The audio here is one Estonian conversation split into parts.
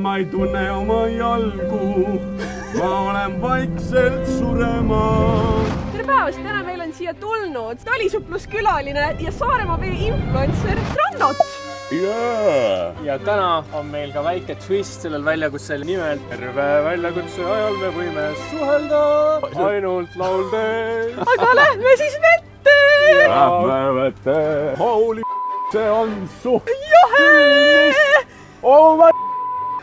ma ei tunne oma jalgu, ma olen vaikselt surema. Tere päevast, täna meil on siia tulnud talisuhtluskülaline ja Saaremaa vee influencer Rannot. Ja täna on meil ka väike twist sellel väljakutsel, nimelt terve väljakutse ajal me võime suhelda ainult lauldes. Aga lähme siis vette! Lähme vette! Holy see on suht! Johe! Oh my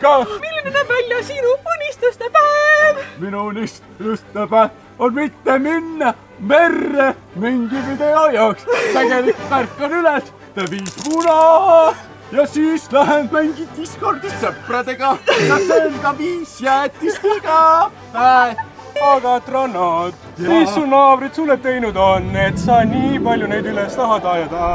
god! Milline näeb välja sinu unistuste päev? Minu unistuste päev on mitte minna merre mingi video jaoks. Tegelikult märkan üles, ta viis muna ja siis lähen mängin Discordis sõpradega ja söön ka 5 jäätistiga. Aga Rannot, mis su naabrid sulle teinud on, et sa nii palju neid üles tahad ajada?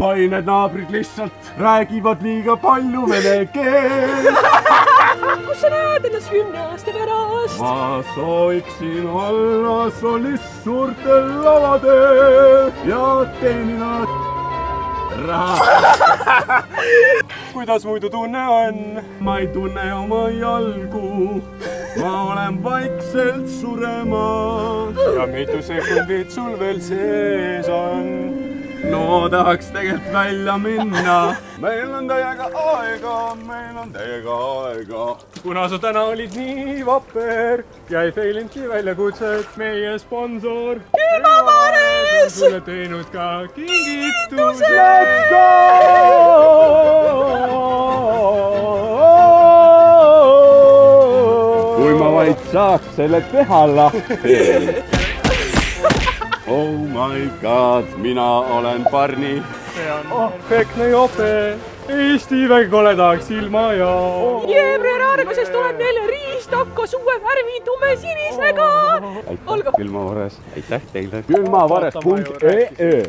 Ai, need naabrid lihtsalt räägivad liiga palju vene keelt. Kus sa näed ennast 10 aasta pärast? Ma sooviksin olla solist suurtel lavadel ja teenida raha. Kuidas muidu tunne on? Ma ei tunne oma jalgu, ma olen vaikselt surema. Ja mitu sekundit sul veel sees on? No tahaks tegelikult välja minna. Meil on teiega aega, meil on teiega aega. Kuna sa täna olid nii vapper ja ei feilinudki väljakutset, meie sponsor Külmavares! on sulle teinud ka kingituse. Let's go! Kui ma vaid saaks selle teha lahti. Oh my god, mina olen Barni. See on perfektne jope Eesti väga koledaks ilma ja Jääbreraargusest tuleb neile riistakas uue värvi tumesinisega. Aitäh, Külmavares. Aitäh teile. Külmavares.ee